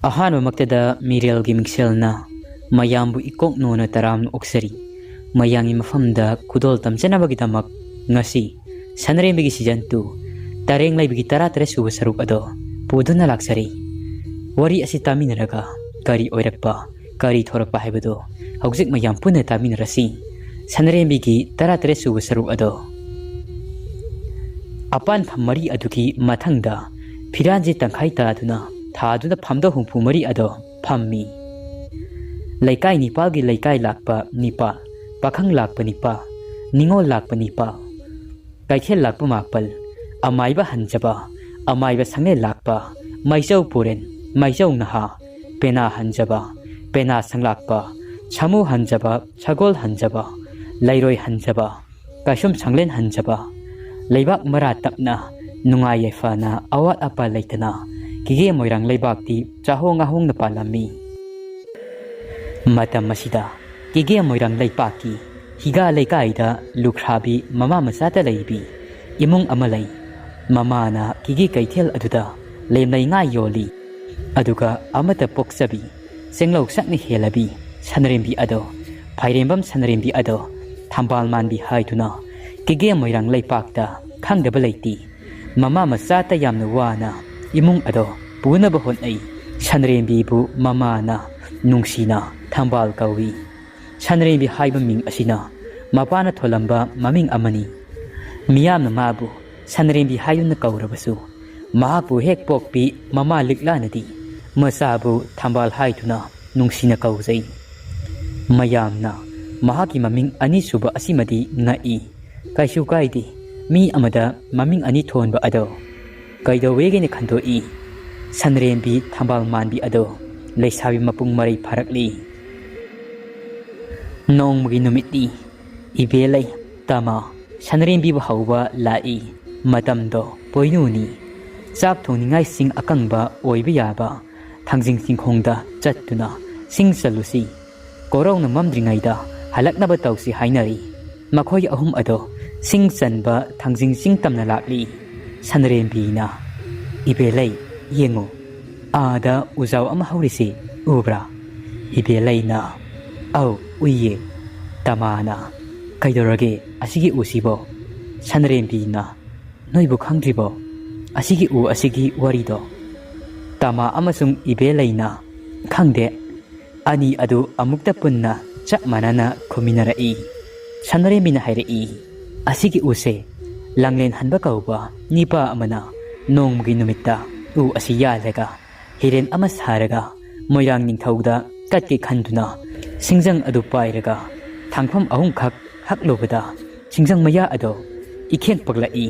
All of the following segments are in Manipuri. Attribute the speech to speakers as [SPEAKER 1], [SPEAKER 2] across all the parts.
[SPEAKER 1] ꯑꯍꯥꯟꯕꯃꯛꯇꯗ Meerel Gi Mingselna mayambu ikok nona taram oksari mayangi mafamda kudol tamjanabagidamak ngasi Sanarembi season 2 Tarengleibi 13 suba saruk ado puduna laksari wari asi taminaraga kari oirakpa kari thorakpa haibado hauzik mayam punna taminarasi Sanarembi 13 suba saruk ado apan phamari aduki mathangda phiranji tangkhai ta aduna thaduna phamda humpu mari ado phammi laikai nipal gi laikai lakpa nipa pakhang lakpa nipa ningol lakpa nipa kaikhel lakpa mapal amaiba hanjaba amaiba sangle lakpa maijau puren maijau naha pena hanjaba pena sanglakpa chamu hanjaba chagol hanjaba lairoi hanjaba kaishum sanglen hanjaba leibak mara tapna nungai yefana awat apa leitana kige moirang leibak ti chahong ahong na palami matam masida kige moirang leipaki higa leikaida lukhrabi mama masata leibi imung amalai mama na kige kaithel aduda lemlai ngai yoli aduga amata poksabi senglok sakni helabi Sanarembi ado phairembam Sanarembi ado thambal manbi haituna kige moirang leipakta khangdaba leiti mama masata yamna wana imung ado punaba honai Sanarembi bu mama na nungsina thambal kawi Sanarembi haiba ming asina mapana tholamba maming amani miyamna mabu Sanarembi hayuna kaurabasu mahapu hek pokpi mama liklanadi masabu thambal haituna nungsina kauzai mayamna mahaki maming ani suba asimadi ngai kaisu kaidi mi amada maming ani thonba ado kaido wegene khandoi Sanarembi thambal manbi ado leisabi mapung marai pharakli nongmagi numiti ibelai tama Sanarembi bu hauba lai matamdo poinuni chak thoningai sing akangba oiba yaba thangjing singkhongda chattuna sing salusi korongna mamdringaida halaknaba tausi hainari makhoi ahum ado sing chanba thangjing sing tamna lakli Sanarembi na ibelai yengo ada uzaw ama haurisi ubra ibelai na au uye tamana kaidorage asigi usibo Sanarembi na noibu khangdribo asigi u asigi warido tama amasung ibelai na khangde ani adu amukta punna chak manana khominarai Sanarembi na hairai asigi use langlen hanba kauba nipa amana nongmugi numitta u asiya lega hiren ama saraga moirang ningthauda katke khanduna singjang adu pairaga thangpham ahum khak haklobada singjang maya ado ikhen paglai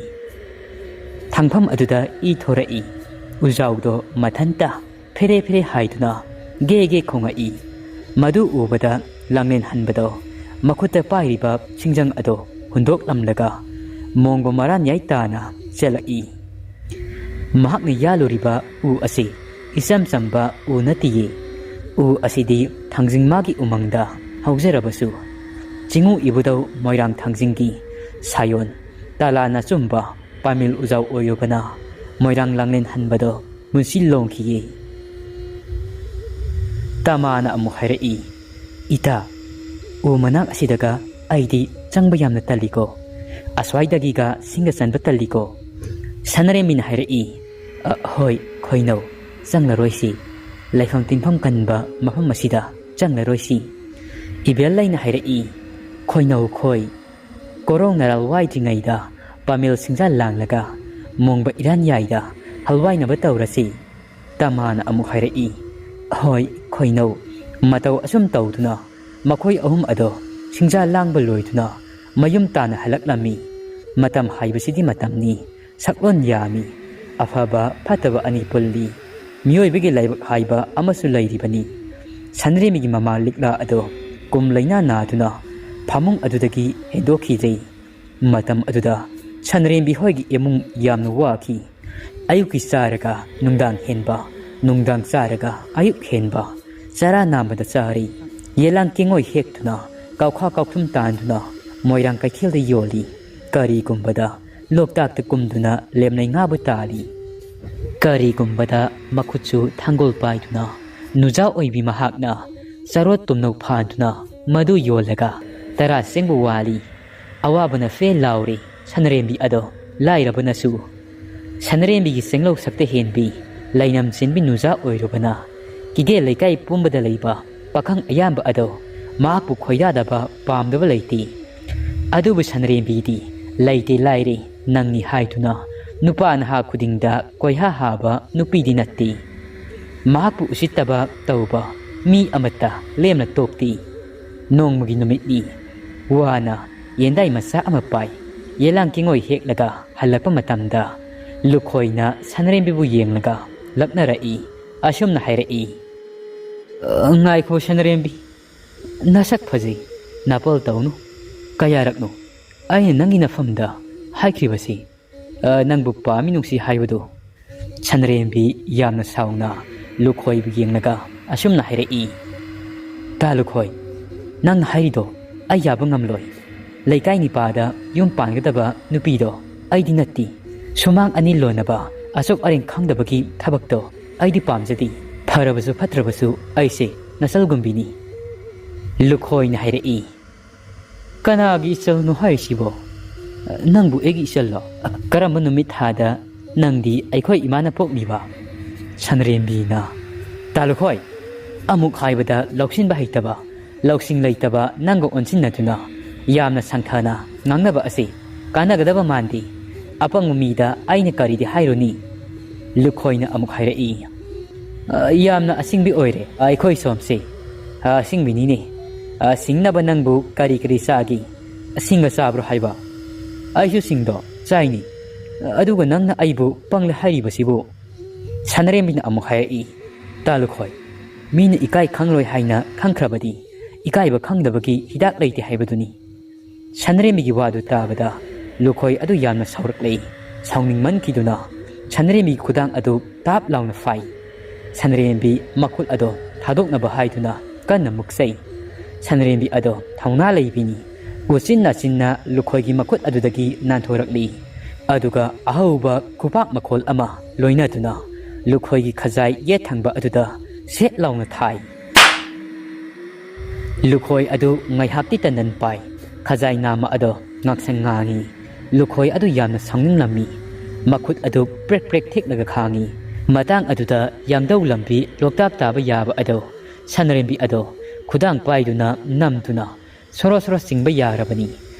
[SPEAKER 1] thangpham aduda I thorai uzawdo mathanta fere fere haiduna ge khongai madu ubada langlen hanbado makuta pairiba singjang ado hundok lamlaga mongbo maran yai tana chelai mahakni yaluriba u asi isam samba u natiye u asidi thangjing magi umangda haujerabasu jingu ibudau moirang thangjinggi sayon talana chumba pamil ujaw oyobana moirang langlen hanbado munsil longkhiye tamana amu hairai ita u manak asidaga aidi changba yamna taliko aswaidagiga singa sanba taliko Sanarembi na hairai hoi khoinau changlaroisi laifam tinpham kanba mafam masida changlaroisi ibelai na hairai khoinau khoi korong naral wai jingaida pamil singja langlaga mongba iran yaida halwai na batawrasi tamana amu hairai hoi khoinau matau asum tawduna makhoi ahum ado singja langba loiduna mayum tana halaklami matam haibasidi matamni saklon yami afaba fataba ani pulli miyoibigi laibak haiba amasu lairibani Sanarembi mama likla ado kumlaina naduna phamung adudagi hedokhi jai matam aduda Sanarembi hoigi emung yamna waki ayuki saraga nungdang henba nungdang saraga ayuk henba chara namada chari yelang kingoi hektuna kaukha kauthum tanduna moirang kaithilda yoli kari gumbada loktak ta kumduna lemnai ngabu tali kari gumbada makuchu thangol paiduna ꯅꯨꯖꯥ ꯑꯣꯏꯕꯤ ꯃꯍꯥꯛꯅ ꯆꯔꯣꯠ ꯇꯨꯝꯅꯧ ꯐꯥꯟꯗꯨꯅ ꯃꯗꯨ ꯌꯣꯜꯂꯒ ꯇꯔꯥ ꯆꯦꯡꯕ ꯋꯥꯂꯤ ꯑꯋꯥꯕꯅ ꯐꯦꯜ ꯂꯥꯎꯔꯤ ꯁꯅꯔꯦꯝꯕꯤ ꯑꯗꯣ ꯂꯥꯏꯔꯕꯅꯁꯨ ꯁꯅꯔꯦꯝꯕꯤꯒꯤ ꯆꯦꯡꯂꯧ ꯁꯛꯇ ꯍꯦꯟꯕꯤ ꯂꯩꯅꯝ ꯆꯦꯟꯕꯤ ꯅꯨꯖꯥ ꯑꯣꯏꯔꯨꯕꯅ ꯀꯤꯒꯦ ꯂꯩꯀꯥꯏ ꯄꯨꯝꯕꯗ ꯂꯩꯕ ꯄꯥꯈꯪ ꯑꯌꯥꯝꯕ ꯑꯗꯣ ꯃꯍꯥꯛꯄꯨ ꯈꯣꯏꯗꯥꯗꯕ ꯄꯥꯝꯗꯕ ꯂꯩꯇꯦ ꯑꯗꯨꯕꯨ ꯁꯅꯔꯦꯝꯕꯤꯗꯤ ꯂꯩꯇꯦ ꯂꯥꯏꯔꯦ ꯅꯪꯅꯤ ꯍꯥꯏꯗꯨꯅ ꯅꯨꯄꯥ ꯅꯍꯥ ꯈꯨꯗꯤꯡꯗ ꯀꯣꯏꯍꯥ ꯍꯥꯕ ꯅꯨꯄꯤꯗꯤ ꯅꯠꯇꯦ ꯃꯍꯥꯛꯄꯨ ꯎꯁꯤꯠꯇꯕ ꯇꯧꯕ ꯃꯤ ꯑꯃꯠꯇ ꯂꯦꯝꯅ ꯇꯣꯛꯇꯦ ꯅꯣꯡꯃꯒꯤ ꯅꯨꯃꯤꯠꯅꯤ ꯋꯥꯅ ꯌꯦꯟꯗꯥꯏ ꯃꯆꯥ ꯑꯃ ꯄꯥꯏ ꯌꯦꯂꯥꯡ ꯀꯤꯉꯣꯏ ꯍꯦꯛꯂꯒ ꯍꯜꯂꯛꯄ ꯃꯇꯝꯗ ꯂꯨꯈꯣꯏꯅ ꯁꯅꯔꯦꯝꯕꯤꯕꯨ ꯌꯦꯡꯂꯒ ꯂꯛꯅꯔꯛꯏ ꯑꯁꯨꯝꯅ ꯍꯥꯏꯔꯛꯏ ꯉꯥꯏꯈꯣ ꯁꯅꯔꯦꯝꯕꯤ ꯅꯁꯛ ꯐꯖꯩ ꯅꯥꯄꯜ ꯇꯧꯅꯨ ꯀꯌꯥꯔꯛꯅꯣ ꯑꯩꯅ ꯅꯪꯒꯤ ꯅꯐꯝꯗ ꯍꯥꯏꯈ꯭ꯔꯤꯕꯁꯤ ꯅꯪꯕꯨ ꯄꯥꯝꯃꯤ ꯅꯨꯡꯁꯤ ꯍꯥꯏꯕꯗꯨ ꯁꯅꯔꯦꯝꯕꯤ ꯌꯥꯝꯅ ꯁꯥꯎꯅ ꯂꯨꯈꯣꯏꯕꯨ ꯌꯦꯡꯂꯒ ꯑꯁꯨꯝꯅ ꯍꯥꯏꯔꯛꯏ ꯇꯥ ꯂꯨꯈꯣꯏ ꯅꯪꯅ ꯍꯥꯏꯔꯤꯗꯣ ꯑꯩ ꯌꯥꯕ ꯉꯝꯂꯣꯏ ꯂꯩꯀꯥꯏ ꯅꯤꯄꯥꯗ ꯌꯨꯝ ꯄꯥꯟꯒꯗꯕ ꯅꯨꯄꯤꯗꯣ ꯑꯩꯗꯤ ꯅꯠꯇꯦ ꯁꯨꯃꯥꯡ ꯑꯅꯤ ꯂꯣꯟꯅꯕ ꯑꯆꯣꯛ ꯑꯔꯦꯡ ꯈꯪꯗꯕꯒꯤ ꯊꯕꯛꯇꯣ ꯑꯩꯗꯤ ꯄꯥꯝꯖꯗꯦ ꯐꯔꯕꯁꯨ ꯐꯠꯇ꯭ꯔꯕꯁꯨ ꯑꯩꯁꯦ ꯅꯆꯜꯒꯨꯝꯕꯤꯅꯤ ꯂꯨꯈꯣꯏꯅ ꯍꯥꯏꯔꯛꯏ ꯀꯅꯥꯒꯤ ꯏꯆꯜꯅꯣ ꯍꯥꯏꯔꯤꯁꯤꯕꯣ ꯅꯪꯕꯨ ꯑꯩꯒꯤ ꯏꯆꯜꯂꯣ ꯀꯔꯝꯕ ꯅꯨꯃꯤꯠ ꯊꯥꯗ ꯅꯪꯗꯤ ꯑꯩꯈꯣꯏ ꯏꯃꯥꯅ ꯄꯣꯛꯂꯤꯕ ꯁꯅꯔꯦꯝꯕꯤꯅ ꯇꯥꯂꯨꯈꯣꯏ ꯑꯃꯨꯛ ꯍꯥꯏꯕꯗ ꯂꯧꯁꯤꯟꯕ ꯍꯩꯇꯕ ꯂꯧꯁꯤꯡ ꯂꯩꯇꯕ ꯅꯪꯒ ꯑꯣꯟꯁꯤꯟꯅꯗꯨꯅ ꯌꯥꯝꯅ ꯁꯪꯊꯅ ꯉꯥꯡꯅꯕ ꯑꯁꯤ ꯀꯥꯟꯅꯒꯗꯕ ꯃꯥꯟꯗꯦ ꯑꯄꯪꯕ ꯃꯤꯗ ꯑꯩꯅ ꯀꯔꯤꯗꯤ ꯍꯥꯏꯔꯨꯅꯤ ꯂꯨꯈꯣꯏꯅ ꯑꯃꯨꯛ ꯍꯥꯏꯔꯛꯏ ꯌꯥꯝꯅ ꯑꯁꯤꯡꯕꯤ ꯑꯣꯏꯔꯦ ꯑꯩꯈꯣꯏ ꯁꯣꯝꯁꯦ ꯑꯁꯤꯡꯕꯤꯅꯤꯅꯦ ꯁꯤꯡꯅꯕ ꯅꯪꯕꯨ ꯀꯔꯤ ꯀꯔꯤ ꯆꯥꯒꯤ ꯁꯤꯡꯒ ꯆꯥꯕ꯭ꯔꯣ ꯍꯥꯏꯕ ꯑꯩꯁꯨ ꯁꯤꯡꯗꯣ ꯆꯥꯏꯅꯤ ꯑꯗꯨꯒ ꯅꯪꯅ ꯑꯩꯕꯨ ꯄꯪꯂꯦ ꯍꯥꯏꯔꯤꯕꯁꯤꯕꯨ ꯁꯅꯔꯦꯝꯕꯤꯅ ꯑꯃꯨꯛ ꯍꯥꯏꯔꯛꯏ ꯇꯥꯂꯨꯈꯣꯏ ꯃꯤꯅ ꯏꯀꯥꯏ ꯈꯪꯂꯣꯏ ꯍꯥꯏꯅ ꯈꯪꯈ꯭ꯔꯕꯗꯤ ꯏꯀꯥꯏꯕ ꯈꯪꯗꯕꯒꯤ ꯍꯤꯗꯥꯛ ꯂꯩꯇꯦ ꯍꯥꯏꯕꯗꯨꯅꯤ ꯁꯅꯔꯦꯝꯕꯤꯒꯤ ꯋꯥꯗꯨ ꯇꯥꯕꯗ ꯂꯨꯈꯣꯏ ꯑꯗꯨ ꯌꯥꯝꯅ ꯁꯥꯎꯔꯛꯂꯛꯏ ꯁꯥꯎꯅꯤꯡꯃꯟꯈꯤꯗꯨꯅ ꯁꯅꯔꯦꯝꯕꯤꯒꯤ ꯈꯨꯗꯥꯡ ꯑꯗꯨ ꯇꯥꯞ ꯂꯥꯎꯅ ꯐꯥꯏ ꯁꯅꯔꯦꯝꯕꯤ ꯃꯈꯨꯠ ꯑꯗꯣ ꯊꯥꯗꯣꯛꯅꯕ ꯍꯥꯏꯗꯨꯅ ꯀꯟꯅ ꯃꯨꯛꯆꯩ ꯁꯅꯔꯦꯝꯕꯤ ꯑꯗꯣ ꯊꯧꯅꯥ ꯂꯩꯕꯤꯅꯤ ꯎꯆꯤꯟ ꯅꯥꯆꯤꯟꯅ ꯂꯨꯈꯣꯏꯒꯤ ꯃꯈꯨꯠ ꯑꯗꯨꯗꯒꯤ ꯅꯥꯟꯊꯣꯔꯛꯂꯤ ꯑꯗꯨꯒ ꯑꯍꯧꯕ ꯈꯨꯄꯥꯛ ꯃꯈꯣꯜ ꯑꯃ ꯂꯣꯏꯅꯗꯨꯅ ꯂꯨꯈꯣꯏꯒꯤ ꯈꯖꯥꯏ ꯌꯦꯠ ꯊꯪꯕ ꯑꯗꯨꯗ ꯁꯦꯠ ꯂꯥꯎꯅ ꯊꯥꯏ ꯂꯨꯈꯣꯏ ꯑꯗꯨ ꯉꯥꯏꯍꯥꯛꯇꯤ ꯇꯟꯗꯟ ꯄꯥꯏ ꯈꯖꯥꯏ ꯅꯥꯝꯃ ꯑꯗꯣ ꯉꯥꯛꯁꯪ ꯉꯥꯡꯉꯤ ꯂꯨꯈꯣꯏ ꯑꯗꯨ ꯌꯥꯝꯅ ꯁꯥꯎꯅꯤꯡꯂꯝꯃꯤ ꯃꯈꯨꯠ ꯑꯗꯨ ꯄ꯭ꯔꯦꯛ ꯄ꯭ꯔꯦꯛ ꯊꯦꯛꯂꯒ ꯈꯥꯡꯉꯤ ꯃꯇꯥꯡ ꯑꯗꯨꯗ ꯌꯥꯝꯗꯧ ꯂꯝꯕꯤ ꯂꯣꯛꯇꯥꯛ ꯇꯥꯕ ꯌꯥꯕ ꯑꯗꯣ ꯁꯅꯔꯦꯝꯕꯤ ꯑꯗꯣ ꯈꯨꯗꯥꯡ ꯄꯥꯏꯗꯨꯅ ꯅꯝꯗꯨꯅ ꯁꯣꯔꯣ ꯁꯣꯔꯣ ꯆꯤꯡꯕ ꯌꯥꯔꯕꯅꯤ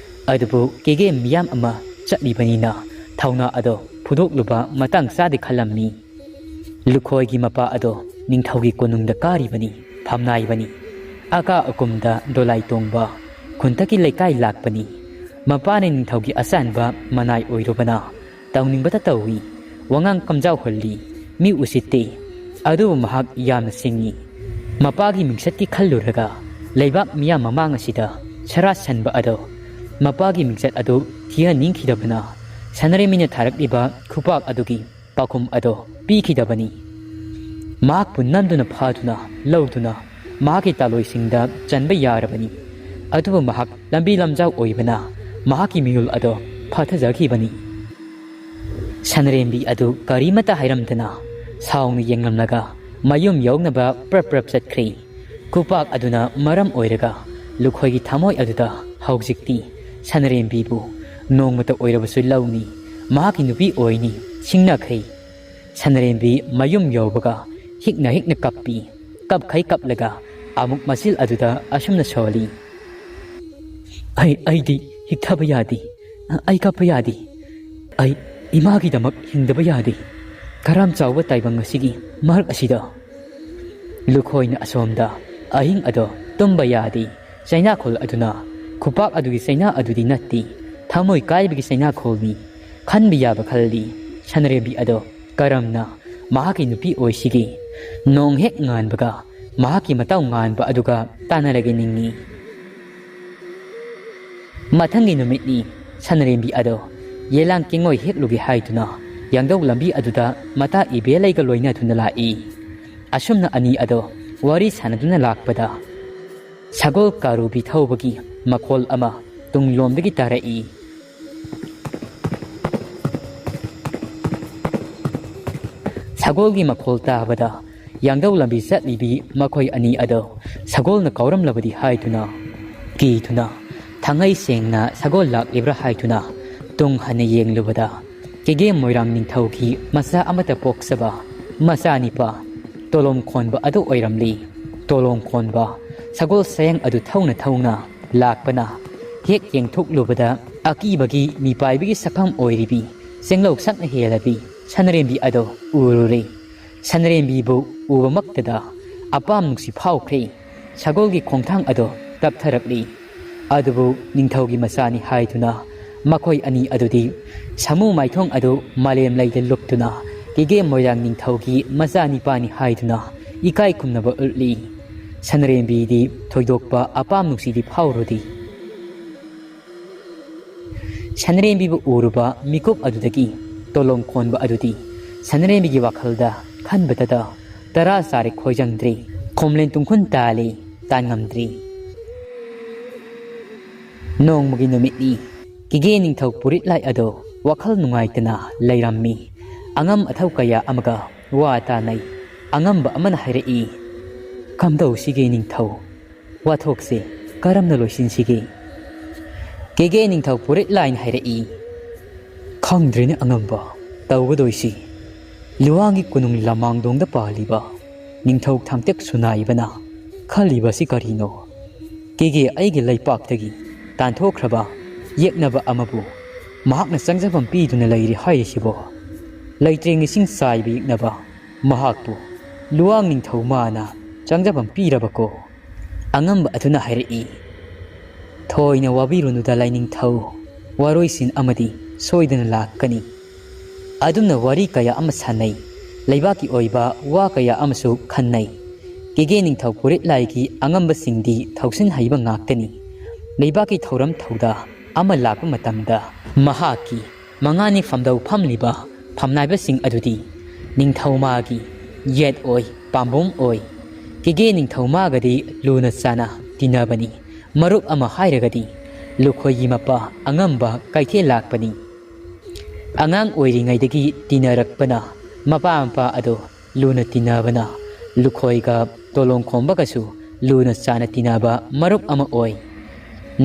[SPEAKER 1] ꯑꯗꯨꯕꯨ ꯀꯦꯒꯦ ꯃꯤꯌꯥꯝ ꯑꯃ ꯆꯠꯂꯤꯕꯅꯤꯅ ꯊꯧꯅꯥ ꯑꯗꯣ ꯐꯨꯗꯣꯛꯂꯨꯕ ꯃꯇꯥꯡ ꯆꯥꯗꯦ ꯈꯜꯂꯝꯃꯤ ꯂꯨꯈꯣꯏꯒꯤ ꯃꯄꯥ ꯑꯗꯣ ꯅꯤꯡꯊꯧꯒꯤ ꯀꯣꯅꯨꯡꯗ ꯀꯥꯔꯤꯕꯅꯤ ꯐꯝꯅꯥꯏꯕꯅꯤ ꯑꯀꯥ ꯑꯀꯨꯝꯗ ꯗꯣꯂꯥꯏ ꯇꯣꯡꯕ ꯈꯨꯟꯇꯛꯀꯤ ꯂꯩꯀꯥꯏ ꯂꯥꯛꯄꯅꯤ ꯃꯄꯥꯅ ꯅꯤꯡꯊꯧꯒꯤ ꯑꯆꯥꯟꯕ ꯃꯅꯥꯏ ꯑꯣꯏꯔꯨꯕꯅ ꯇꯧꯅꯤꯡꯕꯇ ꯇꯧꯏ ꯋꯥꯉꯥꯡ ꯀꯝꯖꯥꯎ ꯍꯨꯜꯂꯤ ꯃꯤ ꯎꯁꯤꯠꯇꯦ ꯑꯗꯨꯕꯨ ꯃꯍꯥꯛ ꯌꯥꯝꯅ ꯁꯤꯡꯉꯤ ꯃꯄꯥꯒꯤ ꯃꯤꯡꯆꯠꯀꯤ ꯈꯜꯂꯨꯔꯒ ꯂꯩꯕꯥꯛ ꯃꯤꯌꯥꯝ ꯃꯃꯥꯡ ꯑꯁꯤꯗ ꯁꯔꯥ ꯁꯟꯕ ꯑꯗꯣ ꯃꯄꯥꯒꯤ ꯃꯤꯡꯆꯠ ꯑꯗꯨ ꯊꯤꯍꯟꯅꯤꯡꯈꯤꯗꯕꯅ ꯁꯅꯔꯦꯝꯕꯤꯅ ꯊꯥꯔꯛꯂꯤꯕ ꯈꯨꯄꯥꯛ ꯑꯗꯨꯒꯤ ꯄꯥꯎꯈꯨꯝ ꯑꯗꯣ ꯄꯤꯈꯤꯗꯕꯅꯤ ꯃꯍꯥꯛꯄꯨ ꯅꯝꯗꯨꯅ ꯐꯥꯗꯨꯅ ꯂꯧꯗꯨꯅ ꯃꯍꯥꯛꯀꯤ ꯇꯥꯂꯣꯏꯁꯤꯡꯗ ꯆꯟꯕ ꯌꯥꯔꯕꯅꯤ ꯑꯗꯨꯕꯨ ꯃꯍꯥꯛ ꯂꯝꯕꯤ ꯂꯝꯖꯥꯎ ꯑꯣꯏꯕꯅ ꯃꯍꯥꯛꯀꯤ ꯃꯤꯍꯨꯜ ꯑꯗꯣ ꯐꯥꯊꯖꯈꯤꯕꯅꯤ ꯁꯅꯔꯦꯝꯕꯤ ꯑꯗꯨ ꯀꯔꯤꯃꯠꯇ ꯍꯥꯏꯔꯝꯗꯅ ꯁꯥꯎꯅ ꯌꯦꯡꯂꯝꯂꯒ ꯃꯌꯨꯝ ꯌꯧꯅꯕ ꯄ꯭ꯔꯞ ꯄ꯭ꯔꯞ ꯆꯠꯈ꯭ꯔꯤ ꯈꯨꯄꯥꯛ ꯑꯗꯨꯅ ꯃꯔꯝ ꯑꯣꯏꯔꯒ ꯂꯨꯈꯣꯏꯒꯤ ꯊꯃꯣꯏ ꯑꯗꯨꯗ ꯍꯧꯖꯤꯛꯇꯤ ꯁꯅꯔꯦꯝꯕꯤꯕꯨ ꯅꯣꯡꯃꯇ ꯑꯣꯏꯔꯕꯁꯨ ꯂꯧꯅꯤ ꯃꯍꯥꯛꯀꯤ ꯅꯨꯄꯤ ꯑꯣꯏꯅꯤ ꯁꯤꯡꯅꯈ꯭ꯔꯤ ꯁꯅꯔꯦꯝꯕꯤ ꯃꯌꯨꯝ ꯌꯧꯕꯒ ꯍꯤꯛꯅ ꯍꯤꯛꯅ ꯀꯞꯄꯤ ꯀꯞꯈꯩ ꯀꯞꯂꯒ ꯑꯃꯨꯛ ꯃꯆꯤꯜ ꯑꯗꯨꯗ ꯑꯁꯨꯝꯅ ꯁꯣꯜꯂꯤ ꯑꯩꯗꯤ ꯍꯤꯛꯊꯕ ꯌꯥꯗꯦ ꯑꯩ ꯀꯞꯄ ꯌꯥꯗꯦ ꯑꯩ ꯏꯃꯥꯒꯤꯗꯃꯛ ꯍꯤꯡꯗꯕ ꯌꯥꯗꯦ ꯀꯔꯥꯝ ꯆꯥꯎꯕ ꯇꯥꯏꯕꯪ ꯑꯁꯤꯒꯤ ꯃꯔꯛ ꯑꯁꯤꯗ ꯂꯨꯈꯣꯏꯅ ꯑꯁꯣꯝꯗ ꯑꯍꯤꯡ ꯑꯗꯣ ꯇꯨꯝꯕ ꯌꯥꯗꯦ ꯆꯩꯅꯥꯈꯣꯜ ꯑꯗꯨꯅ ꯈꯨꯄꯥꯛ ꯑꯗꯨꯒꯤ ꯆꯩꯅꯥ ꯑꯗꯨꯗꯤ ꯅꯠꯇꯦ ꯊꯃꯣꯏ ꯀꯥꯏꯕꯒꯤ ꯆꯩꯅꯥꯈꯣꯜꯅꯤ ꯈꯟꯕ ꯌꯥꯕ ꯈꯜꯂꯤ ꯁꯅꯔꯦꯝꯕꯤ ꯑꯗꯣ ꯀꯔꯝꯅ ꯃꯍꯥꯛꯀꯤ ꯅꯨꯄꯤ ꯑꯣꯏꯁꯤꯒꯦ ꯅꯣꯡ ꯍꯦꯛ ꯉꯥꯟꯕꯒ ꯃꯍꯥꯛꯀꯤ ꯃꯇꯥꯎ ꯉꯥꯟꯕ ꯑꯗꯨꯒ ꯇꯥꯟꯅꯔꯒ ꯅꯤꯡꯉꯤ ꯃꯊꯪꯒꯤ ꯅꯨꯃꯤꯠꯅꯤ ꯁꯅꯔꯦꯝꯕꯤ ꯑꯗꯣ ꯌꯦꯂꯥꯡ ꯀꯦꯡꯉꯣꯏ ꯍꯦꯛꯂꯨꯒꯦ ꯍꯥꯏꯗꯨꯅ ꯌꯥꯡꯗꯧ ꯂꯝꯕꯤ ꯑꯗꯨꯗ ꯃꯇꯥ ꯏꯕꯦꯂꯩꯒ ꯂꯣꯏꯅꯗꯨꯅ ꯂꯥꯛꯏ ꯑꯁꯨꯝꯅ ꯑꯅꯤ ꯑꯗꯣ ꯋꯥꯔꯤ ꯁꯥꯟꯅꯗꯨꯅ ꯂꯥꯛꯄꯗ ꯁꯒꯣꯜ ꯀꯥꯔꯨꯕꯤ ꯊꯧꯕꯒꯤ ꯃꯈꯣꯜ ꯑꯃ ꯇꯨꯡꯂꯣꯝꯗꯒꯤ ꯇꯥꯔꯛꯏ ꯁꯒꯣꯜꯒꯤ ꯃꯈꯣꯜ ꯇꯥꯕꯗ ꯌꯥꯡꯗꯧ ꯂꯝꯕꯤ ꯆꯠꯂꯤꯕꯤ ꯃꯈꯣꯏ ꯑꯅꯤ ꯑꯗꯣ ꯁꯒꯣꯜꯅ ꯀꯧꯔꯝꯂꯕꯗꯤ ꯍꯥꯏꯗꯨꯅ ꯀꯤꯗꯨꯅ ꯊꯥꯡꯉꯩ ꯁꯦꯡꯅ ꯁꯒꯣꯜ ꯂꯥꯛꯂꯤꯕ꯭ꯔꯥ ꯍꯥꯏꯗꯨꯅ ꯇꯨꯡ ꯍꯟꯅ ꯌꯦꯡꯂꯨꯕꯗ ꯀꯦꯒꯦ ꯃꯣꯏꯔꯥꯡ ꯅꯤꯡꯊꯧꯒꯤ ꯃꯆꯥ ꯑꯃꯇ ꯄꯣꯛꯆꯕ ꯃꯆꯥꯅꯤꯄꯥ ꯇꯣꯂꯣꯝ ꯈꯣꯟꯕ ꯑꯗꯨ ꯑꯣꯏꯔꯝꯂꯤ꯫ ꯇꯣꯂꯣꯝ ꯈꯣꯟꯕ ꯁꯒꯣꯜ ꯁꯌꯦꯡ ꯑꯗꯨ ꯊꯧꯅ ꯊꯧꯅ ꯂꯥꯛꯄꯅ ꯍꯦꯛ ꯌꯦꯡꯊꯣꯛꯂꯨꯕꯗ ꯑꯀꯤꯕꯒꯤ ꯃꯤꯄꯥꯏꯕꯒꯤ ꯁꯛꯐꯝ ꯑꯣꯏꯔꯤꯕꯤ ꯆꯦꯡꯂꯧ ꯁꯛꯅ ꯍꯦꯜꯂꯕꯤ ꯁꯅꯔꯦꯝꯕꯤ ꯑꯗꯣ ꯎꯔꯨꯔꯦ꯫ ꯁꯅꯔꯦꯝꯕꯤꯕꯨ ꯎꯕꯃꯛꯇꯗ ꯑꯄꯥꯝ ꯅꯨꯡꯁꯤ ꯐꯥꯎꯈ꯭ꯔꯦ꯫ ꯁꯒꯣꯜꯒꯤ ꯈꯣꯡꯊꯥꯡ ꯑꯗꯣ ꯇꯞꯊꯔꯛꯂꯤ꯫ ꯑꯗꯨꯕꯨ ꯅꯤꯡꯊꯧꯒꯤ ꯃꯆꯥꯅꯤ ꯍꯥꯏꯗꯨꯅ ꯃꯈꯣꯏ ꯑꯅꯤ ꯑꯗꯨꯗꯤ ꯁꯥꯃꯨ ꯃꯥꯏꯊꯣꯡ ꯑꯗꯨ ꯃꯥꯂꯦꯝ ꯂꯩꯗ ꯂꯨꯞꯇꯨꯅ ꯀꯦꯒꯦ ꯃꯣꯏꯔꯥꯡ ꯅꯤꯡꯊꯧꯒꯤ ꯃꯆꯥꯅꯤꯄꯥꯅꯤ ꯍꯥꯏꯗꯨꯅ ꯏꯀꯥꯏ ꯈꯨꯝꯅꯕ ꯎꯠꯂꯤ꯫ ꯁꯅꯔꯦꯝꯕꯤꯗꯤ ꯊꯣꯏꯗꯣꯛꯄ ꯑꯄꯥꯝ ꯅꯨꯡꯁꯤꯗꯤ ꯐꯥꯎꯔꯨꯗꯤ꯫ ꯁꯅꯔꯦꯝꯕꯤꯕꯨ ꯎꯔꯨꯕ ꯃꯤꯀꯨꯞ ꯑꯗꯨꯗꯒꯤ ꯇꯣꯂꯣꯝ ꯈꯣꯟꯕ ꯑꯗꯨꯗꯤ ꯁꯅꯔꯦꯝꯕꯤꯒꯤ ꯋꯥꯈꯜꯗ ꯈꯟꯕꯗꯇ ꯇꯔꯥ ꯆꯥꯔꯦ ꯈꯣꯏꯖꯪꯗ꯭ꯔꯤ ꯈꯣꯝꯂꯦꯟ ꯇꯨꯡꯈꯨꯟ ꯇꯥꯜꯂꯤ ꯇꯥꯟꯉꯝꯗ꯭ꯔꯤ꯫ ꯅꯣꯡꯃꯒꯤ ꯅꯨꯃꯤꯠꯅꯤ꯫ ꯀꯦꯒꯦ ꯅꯤꯡꯊꯧ ꯄꯨꯔꯤꯠꯂꯥꯏ ꯑꯗꯣ ꯋꯥꯈꯜ ꯅꯨꯡꯉꯥꯏꯇꯅ ꯂꯩꯔꯝꯃꯤ꯫ ꯑꯉꯝ ꯑꯊꯧ ꯀꯌꯥ ꯑꯃꯒ ꯋꯥ ꯇꯥꯅꯩ꯫ ꯑꯉꯝꯕ ꯑꯃꯅ ꯍꯥꯏꯔꯛꯏ, ꯀꯝꯗꯧꯁꯤꯒꯦ ꯅꯤꯡꯊꯧ? ꯋꯥꯊꯣꯛꯁꯦ ꯀꯔꯝꯅ ꯂꯣꯏꯁꯤꯟꯁꯤꯒꯦ? ꯀꯦꯒꯦ ꯅꯤꯡꯊꯧ ꯄꯨꯔꯤꯠꯂꯥꯏꯅ ꯍꯥꯏꯔꯛꯏ, ꯈꯪꯗ꯭ꯔꯦꯅꯦ ꯑꯉꯝꯕ ꯇꯧꯒꯗꯣꯏꯁꯤ꯫ ꯂꯨꯋꯥꯡꯒꯤ ꯀꯣꯅꯨꯡ ꯂꯃꯥꯡꯗꯣꯡꯗ ꯄꯥꯜꯂꯤꯕ ꯅꯤꯡꯊꯧ ꯊꯥꯡꯇꯦꯛ ꯁꯨꯅꯥꯏꯕꯅ ꯈꯜꯂꯤꯕꯁꯤ ꯀꯔꯤꯅꯣ? ꯀꯦꯒꯦ ꯑꯩꯒꯤ ꯂꯩꯄꯥꯛꯇꯒꯤ ꯇꯥꯟꯊꯣꯛꯈ꯭ꯔꯕ ꯌꯦꯛꯅꯕ ꯑꯃꯕꯨ ꯃꯍꯥꯛꯅ ꯆꯪꯖꯐꯝ ꯄꯤꯗꯨꯅ ꯂꯩꯔꯤ ꯍꯥꯏꯔꯤꯁꯤꯕꯣ? ꯂꯩꯇ꯭ꯔꯦꯡ ꯏꯁꯤꯡ ꯆꯥꯏꯕ ꯌꯦꯛꯅꯕ ꯃꯍꯥꯛꯄꯨ ꯂꯨꯋꯥꯡ ꯅꯤꯡꯊꯧ ꯃꯥꯅ ꯆꯪꯖꯐꯝ ꯄꯤꯔꯕꯀꯣ? ꯑꯉꯝꯕ ꯑꯗꯨꯅ ꯍꯥꯏꯔꯛꯏ, ꯊꯣꯏꯅ ꯋꯥꯕꯤꯔꯨꯅꯨꯗ ꯂꯥꯏꯅꯤꯡꯊꯧ, ꯋꯥꯔꯣꯏꯁꯤꯟ ꯑꯃꯗꯤ ꯁꯣꯏꯗꯅ ꯂꯥꯛꯀꯅꯤ꯫ ꯑꯗꯨꯝꯅ ꯋꯥꯔꯤ ꯀꯌꯥ ꯑꯃ ꯁꯥꯟꯅꯩ꯫ ꯂꯩꯕꯥꯛꯀꯤ ꯑꯣꯏꯕ ꯋꯥ ꯀꯌꯥ ꯑꯃꯁꯨ ꯈꯟꯅꯩ꯫ ꯀꯦꯒꯦ ꯅꯤꯡꯊꯧ ꯄꯨꯔꯤꯠꯂꯥꯏꯒꯤ ꯑꯉꯝꯕꯁꯤꯡꯗꯤ ꯊꯧꯁꯤꯟ ꯍꯩꯕ ꯉꯥꯛꯇꯅꯤ꯫ ꯂꯩꯕꯥꯛꯀꯤ ꯊꯧꯔꯝ ꯊꯧꯗꯥ ꯑꯃ ꯂꯥꯛꯄ ꯃꯇꯝꯗ ꯃꯍꯥꯛꯀꯤ ꯃꯉꯥꯅꯤ ꯐꯝꯗꯧ ꯐꯝꯂꯤꯕ ꯐꯝꯅꯥꯏꯕꯁꯤꯡ ꯑꯗꯨꯗꯤ ꯅꯤꯡꯊꯧꯃꯥꯒꯤ ꯌꯦꯠ ꯑꯣꯏ ꯄꯥꯝꯕꯣꯝ ꯑꯣꯏ꯫ ꯀꯦꯒꯦ ꯅꯤꯡꯊꯧꯃꯥꯒꯗꯤ ꯂꯨꯅ ꯆꯥꯅ ꯇꯤꯟꯅꯕꯅꯤ꯫ ꯃꯔꯨꯞ ꯑꯃ ꯍꯥꯏꯔꯒꯗꯤ ꯂꯨꯈꯣꯏꯒꯤ ꯃꯄꯥ ꯑꯉꯝꯕ ꯀꯩꯊꯦꯜ ꯂꯥꯛꯄꯅꯤ꯫ ꯑꯉꯥꯡ ꯑꯣꯏꯔꯤꯉꯩꯗꯒꯤ ꯇꯤꯟꯅꯔꯛꯄꯅ ꯃꯄꯥ ꯃꯄꯥ ꯑꯗꯣ ꯂꯨꯅ ꯇꯤꯟꯅꯕꯅ ꯂꯨꯈꯣꯏꯒ ꯇꯣꯂꯣꯝ ꯈꯣꯝꯕꯒꯁꯨ ꯂꯨꯅ ꯆꯥꯅ ꯇꯤꯟꯅꯕ ꯃꯔꯨꯞ ꯑꯃ ꯑꯣꯏ꯫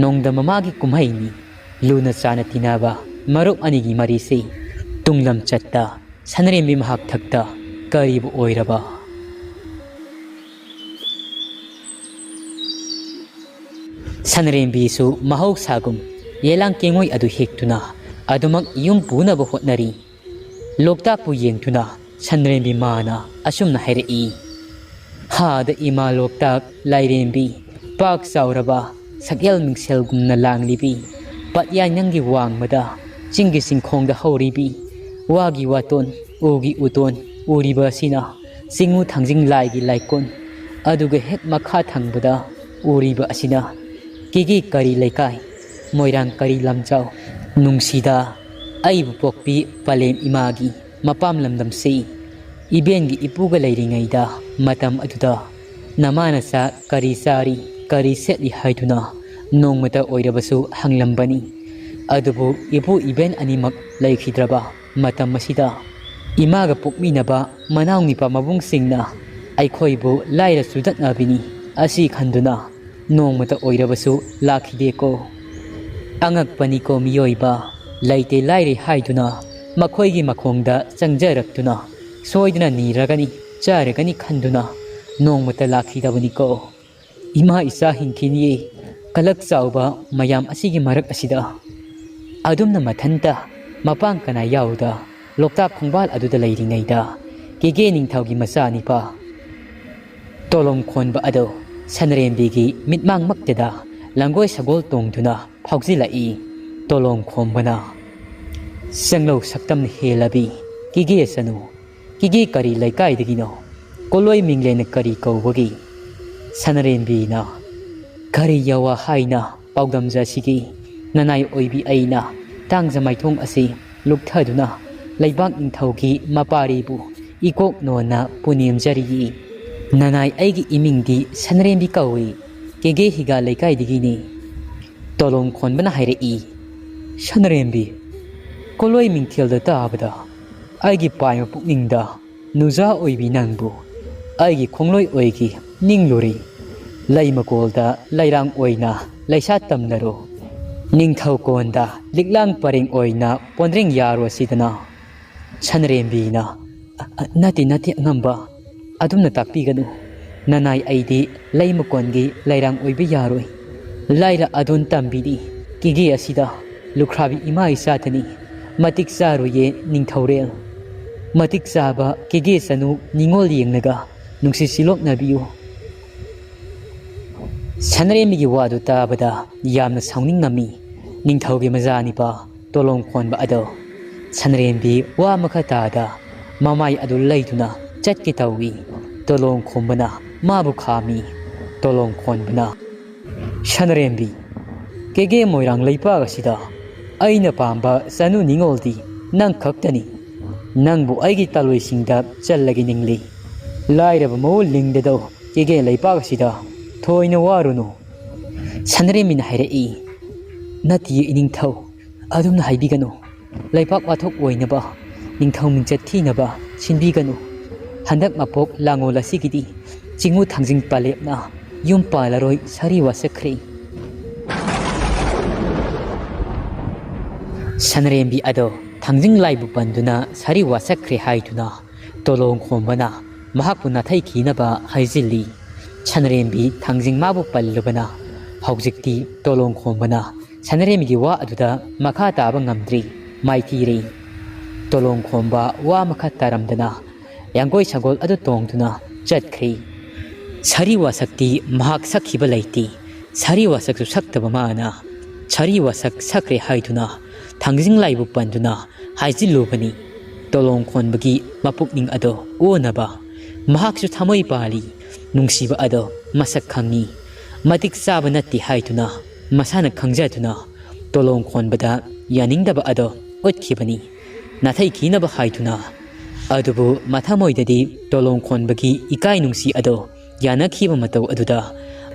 [SPEAKER 1] ꯅꯣꯡꯗ ꯃꯃꯥꯒꯤ ꯀꯨꯝꯍꯩꯅꯤ꯫ ꯂꯨꯅ ꯆꯥꯅ ꯇꯤꯟꯅꯕ ꯃꯔꯨꯞ ꯑꯅꯤꯒꯤ ꯃꯔꯤꯁꯤ ꯇꯨꯡꯂꯝꯆꯠꯇ ꯁꯅꯔꯦꯝꯕꯤ ꯃꯍꯥꯛꯊꯛꯇ ꯀꯔꯤꯕꯨ ꯑꯣꯏꯔꯕ? ꯁꯅꯔꯦꯝꯕꯤꯁꯨ ꯃꯍꯧꯁꯥꯒꯨꯝ ꯌꯦꯂꯥꯡ ꯀꯦꯡꯉꯣꯏ ꯑꯗꯨ ꯍꯦꯛꯇꯨꯅ ꯑꯗꯨꯃꯛ ꯌꯨꯝ ꯄꯨꯅꯕ ꯍꯣꯠꯅꯔꯤ꯫ ꯂꯣꯛꯇꯥꯛꯄꯨ ꯌꯦꯡꯗꯨꯅ ꯁꯅꯔꯦꯝꯕꯤ ꯃꯥꯅ ꯑꯁꯨꯝꯅ ꯍꯥꯏꯔꯛꯏ, ꯍꯥꯗ ꯏꯃꯥ ꯂꯣꯛꯇꯥꯛ ꯂꯥꯏꯔꯦꯝꯕꯤ, ꯄꯥꯛ ꯆꯥꯎꯔꯕ ꯁꯛꯍꯦꯜ ꯃꯤꯡꯁꯦꯜꯒꯨꯝꯅ ꯂꯥꯡꯂꯤꯕꯤ, ꯄꯠꯌꯥꯏ ꯅꯪꯒꯤ ꯋꯥꯡꯃꯗ ꯆꯤꯡꯒꯤ ꯆꯤꯡꯈꯣꯡꯗ ꯍꯧꯔꯤꯕꯤ, ꯋꯥꯒꯤ ꯋꯥꯇꯣꯟ ꯎꯒꯤ ꯎꯇꯣꯟ ꯎꯔꯤꯕ ꯑꯁꯤꯅ ꯆꯤꯡꯉꯨ ꯊꯥꯡꯖꯤꯡ ꯂꯥꯏꯒꯤ ꯂꯥꯏꯀꯣꯟ, ꯑꯗꯨꯒ ꯍꯦꯛ ꯃꯈꯥ ꯊꯪꯕꯗ ꯎꯔꯤꯕ ꯑꯁꯤꯅ ꯀꯦꯒꯦ ꯀꯔꯤ ꯂꯩꯀꯥꯏ, ꯃꯣꯏꯔꯥꯡ ꯀꯔꯤ ꯂꯝꯖꯥꯎ, ꯅꯨꯡꯁꯤꯗ ꯑꯩꯕꯨ ꯄꯣꯛꯄꯤ ꯄꯂꯦꯝ ꯏꯃꯥꯒꯤ ꯃꯄꯥꯝ ꯂꯝꯗꯝꯁꯤ꯫ ꯏꯕꯦꯟꯒꯤ ꯏꯄꯨꯒ ꯂꯩꯔꯤꯉꯩꯗ ꯃꯇꯝ ꯑꯗꯨꯗ ꯅꯃꯥꯅꯆꯥ ꯀꯔꯤ ꯆꯥꯔꯤ ꯀꯔꯤ ꯁꯦꯠꯂꯤ ꯍꯥꯏꯗꯨꯅ ꯅꯣꯡꯃꯇ ꯑꯣꯏꯔꯕꯁꯨ ꯍꯪꯂꯝꯕꯅꯤ꯫ ꯑꯗꯨꯕꯨ ꯏꯄꯨ ꯏꯕꯦꯟ ꯑꯅꯤꯃꯛ ꯂꯩꯈꯤꯗ꯭ꯔꯕ ꯃꯇꯝ ꯑꯁꯤꯗ ꯏꯃꯥꯒ ꯄꯣꯛꯃꯤꯟꯅꯕ ꯃꯅꯥꯎꯅꯤꯄꯥ ꯃꯕꯨꯡꯁꯤꯡꯅ ꯑꯩꯈꯣꯏꯕꯨ ꯂꯥꯏꯔ ꯆꯨꯗꯠꯅꯕꯤꯅꯤ ꯑꯁꯤ ꯈꯟꯗꯨꯅ ꯅꯣꯡꯃꯇ ꯑꯣꯏꯔꯕꯁꯨ ꯂꯥꯛꯈꯤꯗꯦꯀꯣ? ꯑꯉꯛꯄꯅꯤꯀꯣ ꯃꯤꯑꯣꯏꯕ, ꯂꯩꯇꯦ ꯂꯥꯏꯔꯦ ꯍꯥꯏꯗꯨꯅ ꯃꯈꯣꯏꯒꯤ ꯃꯈꯣꯡꯗ ꯆꯪꯖꯔꯛꯇꯨꯅ ꯁꯣꯏꯗꯅ ꯅꯤꯔꯒꯅꯤ ꯆꯥꯔꯒꯅꯤ ꯈꯟꯗꯨꯅ ꯅꯣꯡꯃꯇ ꯂꯥꯛꯈꯤꯗꯕꯅꯤꯀꯣ? ꯏꯃꯥ ꯏꯆꯥ ꯍꯤꯡꯈꯤꯅꯤꯌꯦ ꯀꯂꯛ ꯆꯥꯎꯕ ꯃꯌꯥꯝ ꯑꯁꯤꯒꯤ ꯃꯔꯛ ꯑꯁꯤꯗ꯫ ꯑꯗꯨꯝꯅ ꯃꯊꯟꯇ ꯃꯄꯥꯡ ꯀꯅꯥ ꯌꯥꯎꯗ ꯂꯣꯛꯇꯥꯛ ꯈꯣꯡꯕꯥꯜ ꯑꯗꯨꯗ ꯂꯩꯔꯤꯉꯩꯗ ꯀꯦꯒꯦ ꯅꯤꯡꯊꯧꯒꯤ ꯃꯆꯥꯅꯤꯄꯥ ꯇꯣꯂꯣꯝ ꯈꯣꯟꯕ ꯑꯗꯣ ꯁꯅꯔꯦꯝꯕꯤꯒꯤ ꯃꯤꯠꯃꯥꯡꯃꯛꯇꯗ ꯂꯪꯒꯣꯏ ꯁꯒꯣꯜ ꯇꯣꯡꯗꯨꯅ ꯐꯥꯎꯖꯤꯜꯂꯛꯏ꯫ ꯇꯣꯂꯣꯝ ꯈꯣꯝꯕꯅ, ꯆꯦꯡꯂꯧ ꯁꯛꯇꯝꯅ ꯍꯦꯜꯂꯕꯤ ꯀꯦꯒꯦ ꯆꯅꯨ, ꯀꯦꯒꯦ ꯀꯔꯤ ꯂꯩꯀꯥꯏꯗꯒꯤꯅꯣ? ꯀꯣꯂꯣꯏ ꯃꯤꯡꯂꯦꯟꯅ ꯀꯔꯤ ꯀꯧꯕꯒꯤ? ꯁꯅꯔꯦꯝꯕꯤꯅ, ꯀꯔꯤ ꯌꯥꯋꯥ ꯍꯥꯏꯅ ꯄꯥꯎꯗꯝꯖꯁꯤꯒꯦ? ꯅꯅꯥꯏ ꯑꯣꯏꯕꯤ ꯑꯩꯅ ꯇꯥꯡꯖ ꯃꯥꯏꯊꯣꯡ ꯑꯁꯤ ꯂꯨꯞꯊꯗꯨꯅ ꯂꯩꯕꯥꯛ ꯅꯤꯡꯊꯧꯒꯤ ꯃꯄꯥꯔꯤꯕꯨ ꯏꯀꯣꯛ ꯅꯣꯟꯅ ꯄꯨꯅꯦꯝꯖꯔꯤꯌꯦ꯫ ꯅꯅꯥꯏ ꯑꯩꯒꯤ ꯏꯃꯤꯡꯗꯤ ꯁꯅꯔꯦꯝꯕꯤ ꯀꯧꯏ, ꯀꯦꯒꯦ ꯍꯤꯒꯥ ꯂꯩꯀꯥꯏꯗꯒꯤꯅꯤ꯫ ꯇꯣꯂꯣꯝ ꯈꯣꯟꯕꯅ ꯍꯥꯏꯔꯛꯏ, ꯁꯅꯔꯦꯝꯕꯤ, ꯀꯣꯂꯣꯏ ꯃꯤꯡꯊꯦꯜꯗ ꯇꯥꯕꯗ ꯑꯩꯒꯤ ꯄꯥꯏꯃ ꯄꯨꯛꯅꯤꯡꯗ ꯅꯨꯖꯥ ꯑꯣꯏꯕꯤ ꯅꯪꯕꯨ ꯑꯩꯒꯤ ꯈꯣꯡꯂꯣꯏ ꯑꯣꯏꯒꯤ ꯅꯤꯡꯂꯨꯔꯤ ꯂꯩ ꯃꯀꯣꯜꯗ ꯂꯩꯔꯥꯡ ꯑꯣꯏꯅ ꯂꯩꯁꯥ ꯇꯝꯅꯔꯣ ꯅꯤꯡꯊꯧ ꯀꯣꯟꯗ ꯂꯤꯛꯂꯥꯡ ꯄꯔꯦꯡ ꯑꯣꯏꯅ ꯄꯣꯟꯗ꯭ꯔꯦꯡ ꯌꯥꯔꯣ ꯁꯤꯗꯅ ꯁꯅꯔꯦꯝꯕꯤꯅ ꯅꯠꯇꯦ ꯑꯉꯝꯕ ꯑꯗꯨꯝꯅ ꯇꯥꯛꯄꯤꯒꯅꯨ ꯅꯅꯥꯏ ꯑꯩꯗꯤ ꯂꯩ ꯃꯀꯣꯟꯒꯤ ꯂꯩꯔꯥꯡ ꯑꯣꯏꯕ ꯌꯥꯔꯣꯏ ꯂꯥꯏꯔ ꯑꯗꯣꯟ ꯇꯝꯕꯤꯅꯤ ꯀꯤꯒꯦ ꯑꯁꯤꯗ ꯂꯨꯈ꯭ꯔꯥꯕꯤ ꯏꯃꯥ ꯏꯆꯥꯇꯅꯤ ꯃꯇꯤꯛ ꯆꯥꯔꯣꯏꯌꯦ ꯅꯤꯡꯊꯧꯔꯦꯜ ꯃꯇꯤꯛ ꯆꯥꯕ ꯀꯦꯒꯦ ꯆꯅꯨ ꯅꯤꯡꯉꯣꯜ ꯌꯦꯡꯂꯒ ꯅꯨꯡꯁꯤ ꯁꯤꯂꯣꯛꯅꯕꯤꯌꯨ ꯁꯅꯔꯦꯝꯕꯤꯒꯤ ꯋꯥꯗꯨ ꯇꯥꯕꯗ ꯌꯥꯝꯅ ꯁꯥꯎꯅꯤꯡꯉꯝꯃꯤ ꯅꯤꯡꯊꯧꯒꯤ ꯃꯆꯥꯅꯤꯄꯥ ꯇꯣꯂꯣꯝ ꯈꯣꯟꯕ ꯑꯗꯣ ꯁꯅꯔꯦꯝꯕꯤ ꯋꯥ ꯃꯈꯥ ꯇꯥꯗ ꯃꯃꯥꯏ ꯑꯗꯨ ꯂꯩꯗꯨꯅ ꯆꯠꯀꯦ ꯇꯧꯏ ꯇꯣꯂꯣꯝ ꯈꯣꯝꯕꯅ ꯃꯥꯕꯨ ꯈꯥꯝꯃꯤ ꯇꯣꯂꯣꯝ ꯈꯣꯟꯕꯅ ꯁꯅꯔꯦꯝꯕꯤ ꯀꯦꯒꯦ ꯃꯣꯏꯔꯥꯡ ꯂꯩꯄꯥꯛ ꯑꯁꯤꯗ ꯑꯩꯅ ꯄꯥꯝꯕ ꯆꯅꯨ ꯅꯤꯡꯉꯣꯜꯗꯤ ꯅꯪ ꯈꯛꯇꯅꯤ ꯅꯪꯕꯨ ꯑꯩꯒꯤ ꯇꯥꯂꯣꯏꯁꯤꯡꯗ ꯆꯜꯂꯒ ꯅꯤꯡꯂꯤ ꯂꯥꯏꯔꯕ ꯃꯑꯣꯜ ꯂꯤꯡꯗꯦꯗꯣ ꯀꯦꯒꯦ ꯂꯩꯄꯥꯛ ꯑꯁꯤꯗ ꯊꯣꯏꯅ ꯋꯥꯔꯨꯅꯨ ꯁꯅꯔꯦꯝꯕꯤꯅ ꯍꯥꯏꯔꯛꯏ ꯅꯠꯇꯤꯌꯦ ꯏꯅꯤꯡꯊꯧ ꯑꯗꯨꯝꯅ ꯍꯥꯏꯕꯤꯒꯅꯨ ꯂꯩꯄꯥꯛ ꯋꯥꯊꯣꯛ ꯑꯣꯏꯅꯕ ꯅꯤꯡꯊꯧ ꯃꯤꯡꯆꯠ ꯊꯤꯅꯕ ꯁꯤꯟꯕꯤꯒꯅꯨ ꯍꯟꯗꯛ ꯃꯄꯣꯛ ꯂꯥꯡꯉꯣꯜ ꯑꯁꯤꯒꯤꯗꯤ ꯆꯤꯡꯉꯨ ꯊꯥꯡꯖꯤꯡ ꯄꯥꯂꯦꯞꯅ ꯌꯨꯝ ꯄꯥꯜꯂꯔꯣꯏ ꯁꯥꯔꯤ ꯋꯥꯁꯛꯈ꯭ꯔꯦ ꯁꯅꯔꯦꯝꯕꯤ ꯑꯗꯣ ꯊꯥꯡꯖꯤꯡ ꯂꯥꯏꯕꯨ ꯄꯟꯗꯨꯅ ꯁꯥꯔꯤ ꯋꯥꯁꯛꯈ꯭ꯔꯦ ꯍꯥꯏꯗꯨꯅ ꯇꯣꯂꯣꯝ ꯈꯣꯝꯕꯅ ꯃꯍꯥꯛꯄꯨ ꯅꯥꯊꯩꯈꯤꯅꯕ ꯍꯥꯏꯖꯤꯜꯂꯤ ꯁꯅꯔꯦꯝꯕꯤ ꯊꯥꯡꯖꯤꯡ ꯃꯥꯕꯨ ꯄꯜꯂꯨꯕꯅ ꯍꯧꯖꯤꯛꯇꯤ ꯇꯣꯂꯣꯝ ꯈꯣꯝꯕꯅ ꯁꯅꯔꯦꯝꯕꯤꯒꯤ ꯋꯥ ꯑꯗꯨꯗ ꯃꯈꯥ ꯇꯥꯕ ꯉꯝꯗ꯭ꯔꯤ ꯃꯥꯏꯊꯤꯔꯦ ꯇꯣꯂꯣꯝ ꯈꯣꯝꯕ ꯋꯥ ꯃꯈꯥ ꯇꯥꯔꯝꯗꯅ ꯌꯥꯡꯒꯣꯏ ꯁꯒꯣꯜ ꯑꯗꯨ ꯇꯣꯡꯗꯨꯅ ꯆꯠꯈ꯭ꯔꯦ ꯁꯥꯔꯤ ꯋꯥꯁꯛꯇꯤ ꯃꯍꯥꯛ ꯁꯛꯈꯤꯕ ꯂꯩꯇꯦ ꯁꯥꯔꯤ ꯋꯥꯁꯛꯁꯨ ꯁꯛꯇꯕ ꯃꯥꯅ ꯁꯥꯔꯤ ꯋꯥꯁꯛ ꯁꯛꯈ꯭ꯔꯦ ꯍꯥꯏꯗꯨꯅ ꯊꯥꯡꯖꯤꯡ ꯂꯥꯏꯕꯨ ꯄꯟꯗꯨꯅ ꯍꯥꯏꯖꯤꯜꯂꯨꯕꯅꯤ ꯇꯣꯂꯣꯝ ꯈꯣꯟꯕꯒꯤ ꯃꯄꯨꯛꯅꯤꯡ ꯑꯗꯣ ꯑꯣꯅꯕ ꯃꯍꯥꯛꯁꯨ ꯊꯃꯣꯏ ꯄꯥꯜꯂꯤ ꯅꯨꯡꯁꯤꯕ ꯑꯗꯣ ꯃꯁꯛ ꯈꯪꯉꯤ ꯃꯇꯤꯛ ꯆꯥꯕ ꯅꯠꯇꯦ ꯍꯥꯏꯗꯨꯅ ꯃꯁꯥꯅ ꯈꯪꯖꯗꯨꯅ ꯇꯣꯂꯣꯝ ꯈꯣꯟꯕꯗ ꯌꯥꯅꯤꯡꯗꯕ ꯑꯗꯣ ꯎꯠꯈꯤꯕꯅꯤ ꯅꯥꯊꯩꯈꯤꯅꯕ ꯍꯥꯏꯗꯨꯅ ꯑꯗꯨꯕꯨ ꯃꯊꯃꯣꯏꯗꯗꯤ ꯇꯣꯂꯣꯝ ꯈꯣꯟꯕꯒꯤ ꯏꯀꯥꯏ ꯅꯨꯡꯁꯤ ꯑꯗꯣ ꯌꯥꯅꯈꯤꯕ ꯃꯇꯧ ꯑꯗꯨꯗ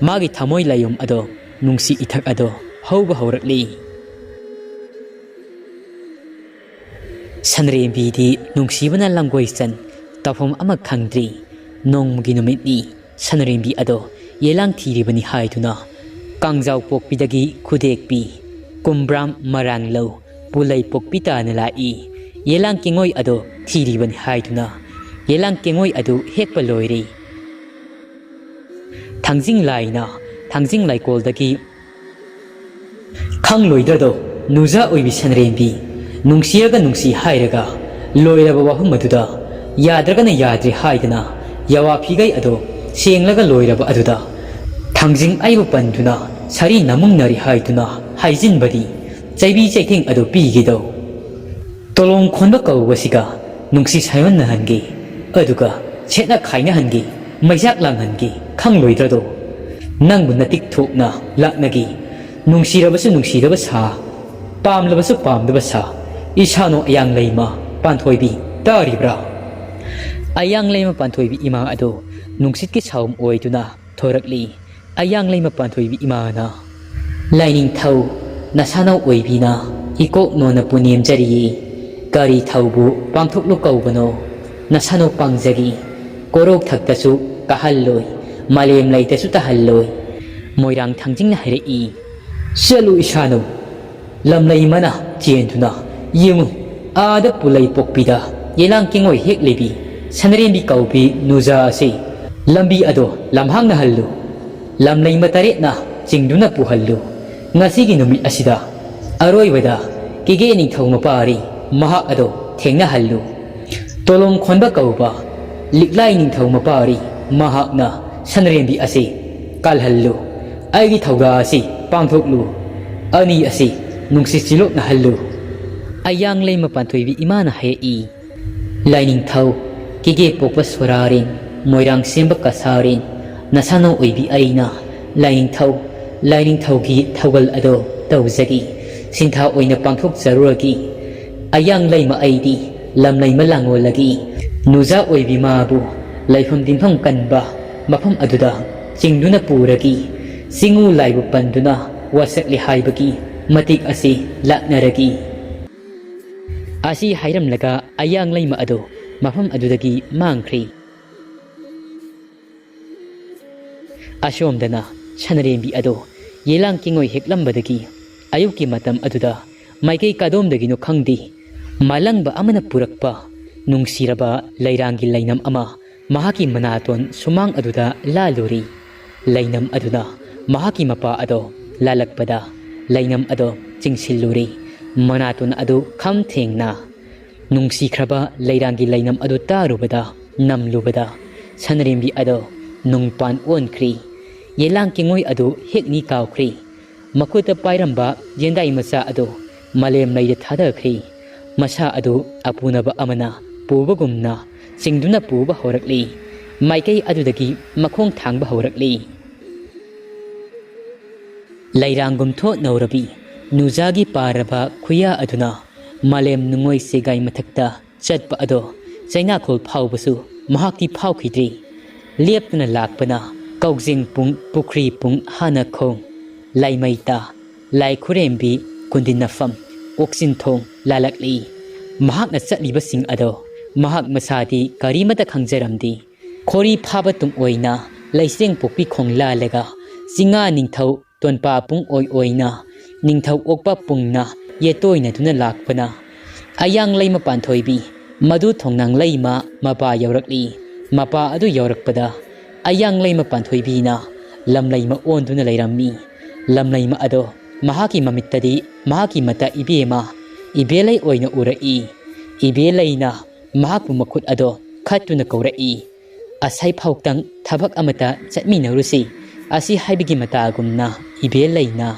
[SPEAKER 1] ꯃꯥꯒꯤ ꯊꯃꯣꯏ ꯂꯥꯌꯨꯝ ꯑꯗꯣ ꯅꯨꯡꯁꯤ ꯏꯊꯛ ꯑꯗꯣ ꯍꯧꯕ ꯍꯧꯔꯛꯂꯤ ꯁꯅꯔꯦꯝꯕꯤꯗꯤ ꯅꯨꯡꯁꯤꯕꯅ ꯂꯝꯒꯣꯏ ꯆꯟ ꯇꯧꯐꯝ ꯑꯃ ꯈꯪꯗ꯭ꯔꯤ ꯅꯣꯡꯃꯒꯤ ꯅꯨꯃꯤꯠꯅꯤ ꯁꯅꯔꯦꯝꯕꯤ ꯑꯗꯣ ꯌꯦꯂꯥꯡ ꯊꯤꯔꯤꯕꯅꯤ ꯍꯥꯏꯗꯨꯅ ꯀꯥꯡꯖꯥꯎ ꯄꯣꯛꯄꯤꯗꯒꯤ ꯈꯨꯗꯦꯛꯄꯤ ꯀꯨꯝꯕ꯭ꯔꯥꯝ ꯃꯔꯥꯡꯂꯧ ꯄꯨꯂꯩ ꯄꯣꯛꯄꯤ ꯇꯥꯅ ꯂꯥꯛꯏ ꯌꯦꯂꯥꯡ ꯀꯦꯡꯉꯣꯏ ꯑꯗꯣ ꯊꯤꯔꯤꯕꯅꯤ ꯍꯥꯏꯗꯨꯅ ꯌꯦꯂꯥꯡ ꯀꯦꯡꯉꯣꯏ ꯑꯗꯨ ꯍꯦꯛꯄ ꯂꯣꯏꯔꯦ ꯊꯥꯡꯖꯤꯡ ꯂꯥꯏꯅ ꯊꯥꯡꯖꯤꯡ ꯂꯩꯀꯣꯜꯗꯒꯤ ꯈꯪꯂꯣꯏꯗ꯭ꯔꯗꯣ ꯅꯨꯖꯥ ꯑꯣꯏꯕꯤ ꯁꯅꯔꯦꯝꯕꯤ ꯅꯨꯡꯁꯤꯔꯒ ꯅꯨꯡꯁꯤ ꯍꯥꯏꯔꯒ ꯂꯣꯏꯔꯕ ꯋꯥꯐꯝ ꯑꯗꯨꯗ ꯌꯥꯗ꯭ꯔꯒꯅ ꯌꯥꯗ꯭ꯔꯦ ꯍꯥꯏꯗꯅ ꯌꯥꯋꯥ ꯐꯤꯒꯩ ꯑꯗꯣ ꯁꯦꯡꯂꯒ ꯂꯣꯏꯔꯕ ꯑꯗꯨꯗ ꯊꯥꯡꯖꯤꯡ ꯑꯩꯕꯨ ꯄꯟꯗꯨꯅ ꯁꯥꯔꯤ ꯅꯃꯨꯡꯅꯔꯤ ꯍꯥꯏꯗꯨꯅ ꯍꯥꯏꯖꯤꯟꯕꯗꯤ ꯆꯩꯕꯤ ꯆꯩꯊꯦꯡ ꯑꯗꯨ ꯄꯤꯒꯦꯗꯧ ꯇꯣꯂꯣꯝ ꯈꯣꯟꯕ ꯀꯧꯕꯁꯤꯒ ꯅꯨꯡꯁꯤ ꯁꯥꯏꯌꯣꯟꯅꯍꯟꯒꯦ ꯑꯗꯨꯒ ꯁꯦꯠꯅ ꯈꯥꯏꯅꯍꯟꯒꯦ ꯃꯩꯖꯥꯛ ꯂꯥꯡꯍꯟꯒꯦ ꯈꯪꯂꯣꯏꯗ꯭ꯔꯗꯣ ꯅꯪꯕꯨ ꯅꯇꯤꯛ ꯊꯣꯛꯅ ꯂꯥꯛꯅꯒꯦ ꯅꯨꯡꯁꯤꯔꯕꯁꯨ ꯅꯨꯡꯁꯤꯗꯕ ꯁꯥ ꯄꯥꯝꯂꯕꯁꯨ ꯄꯥꯝꯗꯕ ꯁꯥ ꯏꯁꯥꯅꯣ ꯑꯌꯥꯡꯂꯩꯃ ꯄꯥꯟꯊꯣꯏꯕꯤ ꯇꯥꯔꯤꯕ꯭ꯔꯥ ꯑꯌꯥꯡꯂꯩꯃ ꯄꯥꯟꯊꯣꯏꯕꯤ ꯏꯃꯥ ꯑꯗꯣ ꯅꯨꯡꯁꯤꯠꯀꯤ ꯁꯥꯎꯝ ꯑꯣꯏꯗꯨꯅ ꯊꯣꯔꯛꯂꯤ ꯑꯌꯥꯡꯂꯩꯃ ꯄꯥꯟꯊꯣꯏꯕꯤ ꯏꯃꯥꯅ ꯂꯥꯏꯅꯤꯡꯊꯧ ꯅꯁꯥꯅꯧ ꯑꯣꯏꯕꯤꯅ ꯏꯀꯣꯛ ꯅꯣꯟꯅ ꯄꯨꯅꯦꯝꯖꯔꯤꯌꯦ ꯀꯔꯤ ꯊꯧꯕꯨ ꯄꯥꯡꯊꯣꯛꯂꯨ ꯀꯧꯕꯅꯣ ꯅꯁꯥꯅꯧ ꯄꯥꯡꯖꯒꯤ ꯀꯣꯔꯣꯛ ꯊꯛꯇꯁꯨ ꯀꯥꯍꯜꯂꯣꯏ ꯃꯥꯂꯦꯝ ꯂꯩꯇꯁꯨ ꯇꯥꯍꯜꯂꯣꯏ ꯃꯣꯏꯔꯥꯡ ꯊꯥꯡꯖꯤꯡꯅ ꯍꯥꯏꯔꯛꯏ ꯆꯠꯂꯨ ꯏꯁꯥꯅꯧ ꯂꯝꯂꯩꯃꯅ ꯆꯦꯟꯗꯨꯅ ꯌꯦꯡꯉꯨ ꯑꯥꯗ ꯄꯨꯂꯩ ꯄꯣꯛꯄꯤꯗ ꯌꯦꯂꯥꯡ ꯀꯦꯡꯉꯣꯏ ꯍꯦꯛꯂꯤꯕꯤ ꯁꯅꯔꯦꯝꯕꯤ ꯀꯧꯕꯤ ꯅꯨꯖꯥ ꯑꯁꯤ ꯂꯝꯕꯤ ꯑꯗꯣ ꯂꯝꯍꯥꯡꯅꯍꯜꯂꯨ ꯂꯝꯂꯩꯃ ꯇꯔꯦꯠꯅ ꯆꯤꯡꯗꯨꯅ ꯄꯨꯍꯜꯂꯨ ꯉꯁꯤꯒꯤ ꯅꯨꯃꯤꯠ ꯑꯁꯤꯗ ꯑꯔꯣꯏꯕꯗ ꯀꯦꯒꯦ ꯅꯤꯡꯊꯧ ꯃꯄꯥꯔꯤ ꯃꯍꯥꯛ ꯑꯗꯣ ꯊꯦꯡꯅꯍꯜꯂꯨ ꯇꯣꯂꯣꯝ ꯈꯣꯟꯕ ꯀꯧꯕ ꯂꯤꯛꯂꯥꯏ ꯅꯤꯡꯊꯧ ꯃꯄꯥꯔꯤ ꯃꯍꯥꯛꯅ ꯁꯅꯔꯦꯝꯕꯤ ꯑꯁꯤ ꯀꯜꯍꯜꯂꯨ ꯑꯩꯒꯤ ꯊꯧꯗꯥ ꯑꯁꯤ ꯄꯥꯡꯊꯣꯛꯂꯨ ꯑꯅꯤ ꯑꯁꯤ ꯅꯨꯡꯁꯤꯠ ꯁꯤꯂꯣꯛꯅꯍꯜꯂꯨ ꯑꯌꯥꯡꯂꯩꯃ ꯄꯥꯟꯊꯣꯏꯕꯤ ꯏꯃꯥꯅ ꯍꯥꯏꯔꯛꯏ ꯂꯥꯏꯅꯤꯡꯊꯧ ꯀꯦꯒꯦ ꯄꯣꯛꯄ ꯁꯣꯔꯥꯔꯦꯟ ꯃꯣꯏꯔꯥꯡ ꯁꯦꯝꯕ ꯀꯁꯥꯔꯦꯟ ꯅꯁꯥꯅꯧ ꯑꯣꯏꯕꯤ ꯑꯩꯅ ꯂꯥꯏꯅꯤꯡꯊꯧꯒꯤ ꯊꯧꯒꯜ ꯑꯗꯣ ꯇꯧꯖꯒꯤ ꯁꯤꯟꯊꯥ ꯑꯣꯏꯅ ꯄꯥꯡꯊꯣꯛꯆꯔꯨꯔꯒꯤ ꯑꯌꯥꯡꯂꯩꯃ ꯑꯩꯗꯤ ꯂꯝꯂꯩꯃ ꯂꯥꯡꯉꯣꯜꯂꯒꯤ ꯅꯨꯖꯥ ꯑꯣꯏꯕꯤ ꯃꯥꯕꯨ ꯂꯩꯐꯝ ꯇꯤꯟꯐꯝ ꯀꯟꯕ ꯃꯐꯝ ꯑꯗꯨꯗ ꯆꯤꯡꯗꯨꯅ ꯄꯨꯔꯒꯤ ꯆꯤꯡꯉꯨ ꯂꯥꯏꯕꯨ ꯄꯟꯗꯨꯅ ꯋꯥꯁꯛꯂꯦ ꯍꯥꯏꯕꯒꯤ ꯃꯇꯤꯛ ꯑꯁꯤ ꯂꯥꯛꯅꯔꯒꯤ ꯑꯁꯤ ꯍꯥꯏꯔꯝꯂꯒ ꯑꯌꯥꯡꯂꯩꯃ ꯑꯗꯣ ꯃꯐꯝ ꯑꯗꯨꯗꯒꯤ ꯃꯥꯡꯈ꯭ꯔꯦ Ashomdana Sanarembi ado yelang kingoi heklambadagi ayuki matam aduda maikei kadomdagino khangdi malangba amana purakpa nungsiraba lairangi lainam ama mahaki manaton sumang aduda laluri lainam aduna mahaki mapa ado lalakpada lainam ado chingsiluri manaton adu kham thengna nungsikraba lairangi lainam adu tarubada namlubada Sanarembi ado nungpan onkri yelang kingoi adu hekni kawkri makuta pairamba jendai masa adu malem laida thadakhri masa adu apunaba amana pubagumna singduna puba horakli maikei adudagi makhong thangba horakli lairangum tho naurabi nuzagi paraba khuya aduna malem nungoi segai mathakta chatpa ado chaina khol phawbasu mahakti phawkhidri leptuna lakpana kaujing pung pukri pung hana khong laimaita lai khurembi kundinafam oksin thong lalakli mahakna chatliba sing ado mahak masadi karimata khangjaramdi khori phaba tum oina laiseng pokpi khongla lega singa ningthau tonpa pung oi oina ningthau okpa pungna yetoina tuna lakpana ayang laima panthoibi madu thongnang laima mapa yaurakli mapa adu yaurakpada ayang laima panthoibina lamleima onduna leirammi lamleima ado mahaki mamittadi mahaki mata ibema ibelai oina urai ibelaina mahakpu makhut ado khatuna kaurai asai phautang thabak amata chatminarusi asi haibigi matagumna ibelaina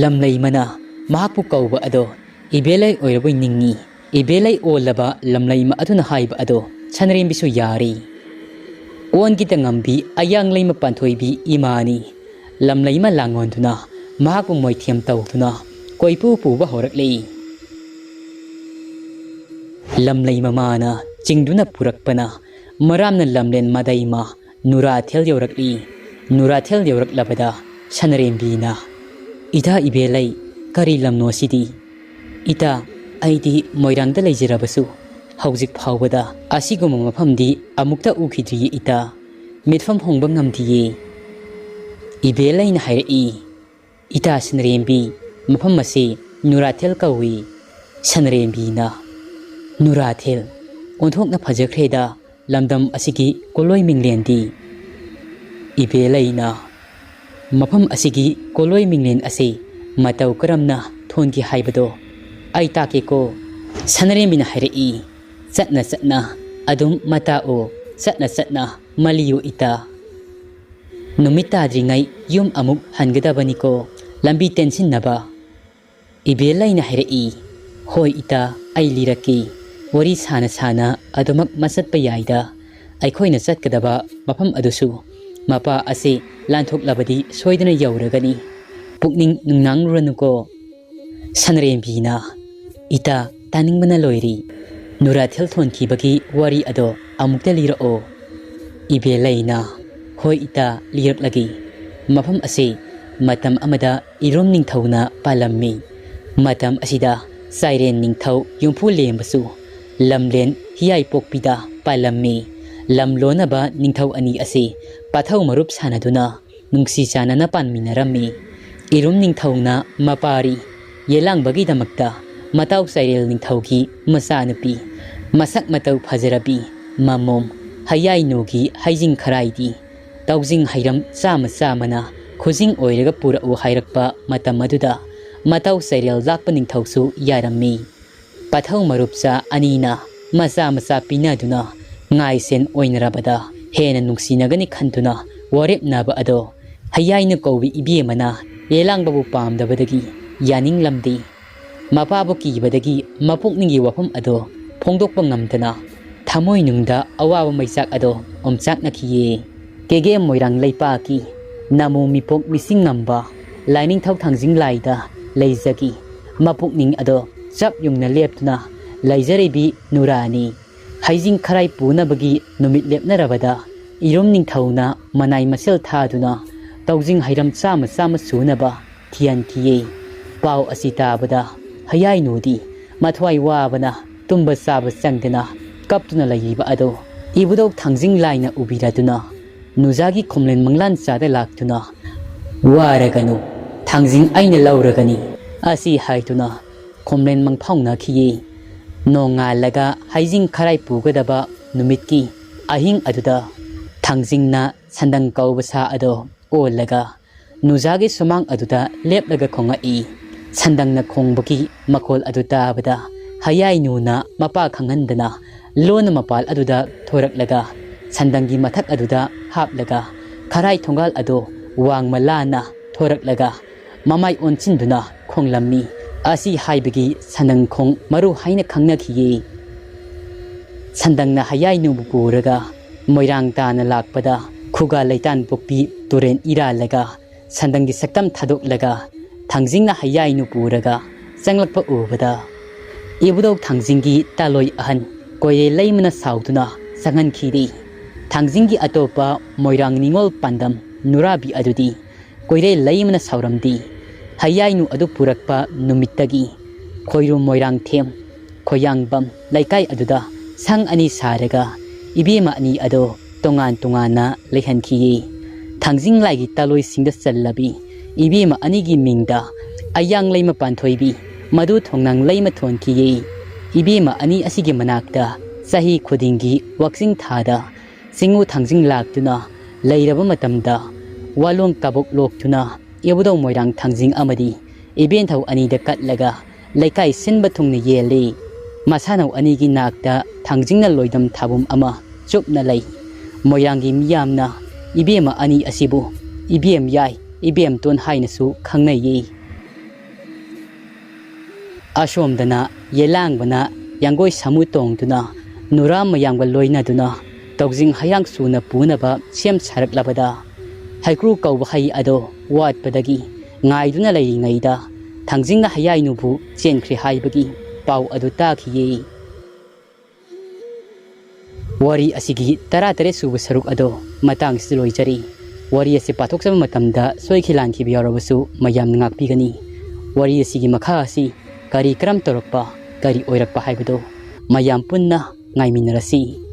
[SPEAKER 1] lamleimana mahakpu kauba ado ibelai oiraboi ningi ibelai olaba lamleima aduna haiba ado Sanarembisu yari on kita ngambi ayang laima panthoibi imani lamleima langonduna mahakpu moithiam tawtuna koipu puba horakli lamleima mana chingduna purakpana maramna lamlen madaima nurathel yaurakli nurathel yauraklabada Sanarembina ida ibelai kari lamno sidi ita aidi moirangda leijirabasu hauzik phawbada asiguma mafamdi amukta ukhidri ita mitfam hongba ngamdiye ibelaina hairi ita Sanarembi mafam ase nurathel kawi Sanarembina nurathel onthokna phajakreda lamdam asigi koloi minglendi ibelaina mafam asigi koloi minglen ase matau karamna thongi haibado ai take ko Sanarembina hairi chatna chatna adum mata o chatna maliyu ita numita dringai yum amuk hangadabani ko lambi tension naba ibelaina hairi hoi ita ai liraki wari sana adumak masatpa yaida aikhoina chatkadaba mafam adusu mapa ase lanthok labadi soidana yauragani pukning nungnang ranuko Sanarembina ita taningbana loiri nurathel thonkibagi wari ado amukta lirao ibelaina hoi ita liraklagi mafam ase matam amada irom ningthauna palammi matam asida sairen ningthau yumpu lembasu lamlen hiyai pokpida palammi lamlonaba ningthau ani ase pathau marup sanaduna nungsi chanana panminarammi irum ningthauna mapari yelangbagi damakta matau sairel ningthaugi masanupi masak matau phajarabi mamom hayai nogi haijing kharaidi taujing hairam chamana khujing oiraga pura u hairakpa matamaduda matau sairel lakpa ningthausu yarammi pathau marupsa anina masa pinaduna ngai sen oinarabada hena nungsinagani khantuna warep naba ado hayaina kowi ibiemana yelangbabu pamdabadagi yaning lamdi mapabu kibadagi mapukningi wafam ado phongdokpa ngamdana thamoi nungda awawa maisak ado omchaknakiye kege moirang leipaki namo mipok mising ngamba laining thau thangjing laida leizagi mapukning ado chap yungna leptuna laijarebi nurani haijing kharai punabagi numit lepnarabada irom ningthauna manai masel thaduna taujing hairam chama sunaba thian thiye pau asitabada hayai nodi mathwai wabana tumba saba changdana kaptuna laiba ado ibudok thangjing laina ubiraduna ꯅꯨꯖꯥꯒꯤ ꯈꯣꯝꯂꯦꯟ ꯃꯪꯂꯥꯟ ꯆꯥꯗ ꯂꯥꯛꯇꯨꯅ ꯋꯥꯔꯒꯅꯨ ꯊꯥꯡꯖꯤꯡ ꯑꯩꯅ ꯂꯧꯔꯒꯅꯤ ꯑꯁꯤ ꯍꯥꯏꯗꯨꯅ ꯈꯣꯝꯂꯦꯟ ꯃꯪꯐꯥꯎꯅꯈꯤꯌꯦ ꯅꯣꯡꯉꯥꯜꯂꯒ ꯍꯩꯖꯤꯡ ꯈꯔꯥꯏ ꯄꯨꯒꯗꯕ ꯅꯨꯃꯤꯠꯀꯤ ꯑꯍꯤꯡ ꯑꯗꯨꯗ ꯊꯥꯡꯖꯤꯡꯅ ꯁꯟꯗꯪ ꯀꯧꯕ ꯁꯥ ꯑꯗꯣ ꯑꯣꯜꯂꯒ ꯅꯨꯖꯥꯒꯤ ꯁꯨꯃꯥꯡ ꯑꯗꯨꯗ ꯂꯦꯞꯂꯒ ꯈꯣꯡꯉꯛꯏ ꯁꯟꯗꯪꯅ ꯈꯣꯡꯕꯒꯤ ꯃꯈꯣꯜ ꯑꯗꯨ ꯇꯥꯕꯗ ꯍꯌꯥꯏꯅꯨꯅ ꯃꯄꯥ ꯈꯪꯍꯟꯗꯅ ꯂꯣꯟꯅ ꯃꯄꯥꯜ ꯑꯗꯨꯗ ꯊꯣꯔꯛꯂꯒ ꯁꯟꯗꯪꯒꯤ ꯃꯊꯛ ꯑꯗꯨꯗ ꯍꯥꯞꯂꯒ ꯈꯔꯥꯏ ꯊꯣꯡꯒꯥꯜ ꯑꯗꯣ ꯋꯥꯡꯃ ꯂꯥꯟꯅ ꯊꯣꯔꯛꯂꯒ ꯃꯃꯥꯏ ꯑꯣꯟꯁꯤꯟꯗꯨꯅ ꯈꯣꯡꯂꯝꯃꯤ ꯑꯁꯤ ꯍꯥꯏꯕꯒꯤ ꯁꯟꯗꯪꯈꯣꯡ ꯃꯔꯨ ꯍꯥꯏꯅ ꯈꯪꯅꯈꯤꯌꯦ ꯁꯟꯗꯪꯅ ꯍꯌꯥꯏꯅꯨꯕꯨ ꯄꯨꯔꯒ ꯃꯣꯏꯔꯥꯡ ꯇꯥꯅ ꯂꯥꯛꯄꯗ ꯈꯨꯒꯥ ꯂꯩꯇꯥꯟ ꯄꯣꯛꯄꯤ ꯇꯨꯔꯦꯟ ꯏꯔꯥꯜꯂꯒ ꯁꯟꯗꯪꯒꯤ ꯁꯛꯇꯝ ꯊꯥꯗꯣꯛꯂꯒ ꯊꯥꯡꯖꯤꯡꯅ ꯍꯌꯥꯏꯅꯨ ꯄꯨꯔꯒ ꯆꯪꯂꯛꯄ ꯎꯕꯗ ꯏꯕꯨꯙꯧ ꯊꯥꯡꯖꯤꯡꯒꯤ ꯇꯥꯂꯣꯏ ꯑꯍꯟ ꯀꯣꯏꯔꯦꯜ ꯂꯩꯃꯅ ꯁꯥꯎꯗꯨꯅ ꯆꯪꯍꯟꯈꯤꯔꯤ ꯊꯥꯡꯖꯤꯡꯒꯤ ꯑꯇꯣꯞꯄ ꯃꯣꯏꯔꯥꯡ ꯅꯤꯡꯉꯣꯜ ꯄꯥꯟꯗꯝ ꯅꯨꯔꯥꯕꯤ ꯑꯗꯨꯗꯤ ꯀꯣꯏꯔꯦꯜ ꯂꯩꯃꯅ ꯁꯥꯎꯔꯝꯗꯤ ꯍꯌꯥꯏꯅꯨ ꯑꯗꯨ ꯄꯨꯔꯛꯄ ꯅꯨꯃꯤꯠꯇꯒꯤ ꯈꯣꯏꯔꯨꯝ ꯃꯣꯏꯔꯥꯡꯊꯦꯝ ꯈꯣꯌꯥꯡꯕꯝ ꯂꯩꯀꯥꯏ ꯑꯗꯨꯗ ꯁꯪ ꯑꯅꯤ ꯁꯥꯔꯒ ꯏꯕꯦꯝꯃ ꯑꯅꯤ ꯑꯗꯣ ꯇꯣꯉꯥꯟ ꯇꯣꯉꯥꯟꯅ ꯂꯩꯍꯟꯈꯤꯌꯦ ꯊꯥꯡꯖꯤꯡ ꯂꯥꯏꯒꯤ ꯇꯥꯂꯣꯏꯁꯤꯡꯗ ꯆꯜꯂꯕꯤ ꯏꯕꯦꯝꯃ ꯑꯅꯤꯒꯤ ꯃꯤꯡꯗ ꯑꯌꯥꯡꯂꯩꯃ ꯄꯥꯟꯊꯣꯏꯕꯤ ꯃꯗꯨ ꯊꯣꯡꯅꯥꯡ ꯂꯩꯃ ꯊꯣꯟꯈꯤꯌꯦ ꯏꯕꯦꯝꯃ ꯑꯅꯤ ꯑꯁꯤꯒꯤ ꯃꯅꯥꯛꯇ ꯆꯍꯤ ꯈꯨꯗꯤꯡꯒꯤ ꯋꯥꯛꯆꯤꯡ ꯊꯥꯗ ꯆꯤꯡꯉꯨ ꯊꯥꯡꯖꯤꯡ ꯂꯥꯛꯇꯨꯅ ꯂꯩꯔꯕ ꯃꯇꯝꯗ ꯋꯥꯂꯣꯡ ꯀꯥꯕꯣꯛ ꯂꯣꯛꯇꯨꯅ ꯏꯕꯨꯙꯧ ꯃꯣꯏꯔꯥꯡ ꯊꯥꯡꯖꯤꯡ ꯑꯃꯗꯤ ꯏꯕꯦꯟꯊꯧ ꯑꯅꯤꯗ ꯀꯠꯂꯒ ꯂꯩꯀꯥꯏ ꯁꯤꯟꯕ ꯊꯨꯡꯅ ꯌꯦꯜꯂꯤ ꯃꯁꯥꯅꯧ ꯑꯅꯤꯒꯤ ꯅꯥꯛꯇ ꯊꯥꯡꯖꯤꯡꯅ ꯂꯣꯏꯗꯝ ꯊꯥꯕꯨꯝ ꯑꯃ ꯆꯨꯞꯅ ꯂꯩ ꯃꯣꯏꯔꯥꯡꯒꯤ ꯃꯤꯌꯥꯝꯅ ꯏꯕꯦꯝꯃ ꯑꯅꯤ ꯑꯁꯤꯕꯨ ꯏꯕꯦꯝ ꯌꯥꯏ ꯏꯕꯦꯝꯇꯣꯟ ꯍꯥꯏꯅꯁꯨ ꯈꯪꯅꯩꯌꯦ ꯑꯁꯣꯝꯗꯅ ꯌꯦꯂꯥꯡꯕꯅ ꯌꯥꯡꯒꯣꯏ ꯁꯥꯃꯨ ꯇꯣꯡꯗꯨꯅ ꯅꯨꯔꯥ ꯃꯌꯥꯝꯒ ꯂꯣꯏꯅꯗꯨꯅ ꯇꯧꯖꯤꯡ ꯍꯌꯥꯡ ꯁꯨꯅ ꯄꯨꯅꯕ ꯁꯦꯝ ꯁꯥꯔꯛꯂꯕꯗ ꯍꯩꯀ꯭ꯔꯨ ꯀꯧꯕ ꯍꯩ ꯑꯗꯣ ꯋꯥꯠꯄꯗꯒꯤ ꯉꯥꯏꯗꯨꯅ ꯂꯩꯔꯤꯉꯩꯗ ꯊꯥꯡꯖꯤꯡꯅ ꯍꯌꯥꯏꯅꯨꯕꯨ ꯆꯦꯟꯈ꯭ꯔꯦ ꯍꯥꯏꯕꯒꯤ ꯄꯥꯎ ꯑꯗꯨ ꯇꯥꯈꯤꯌꯦ ꯋꯥꯔꯤ ꯑꯁꯤꯒꯤ 13 ꯁꯨꯕ ꯁꯔꯨꯛ ꯑꯗꯣ ꯃꯇꯥꯡꯁꯤꯗ ꯂꯣꯏꯖꯔꯤ ꯋꯥꯔꯤ ꯑꯁꯤ ꯄꯥꯊꯣꯛꯆꯕ ꯃꯇꯝꯗ ꯁꯣꯏꯈꯤ ꯂꯥꯟꯈꯤꯕ ꯌꯥꯎꯔꯕꯁꯨ ꯃꯌꯥꯝꯅ ꯉꯥꯛꯄꯤꯒꯅꯤ ꯋꯥꯔꯤ ꯑꯁꯤꯒꯤ ꯃꯈꯥ ꯑꯁꯤ ꯀꯔꯤ ꯀꯔꯝ ꯇꯧꯔꯛꯄ ꯀꯔꯤ ꯑꯣꯏꯔꯛꯄ ꯍꯥꯏꯕꯗꯣ ꯃꯌꯥꯝ ꯄꯨꯟꯅ ꯉꯥꯏꯃꯤꯟꯅꯔꯁꯤ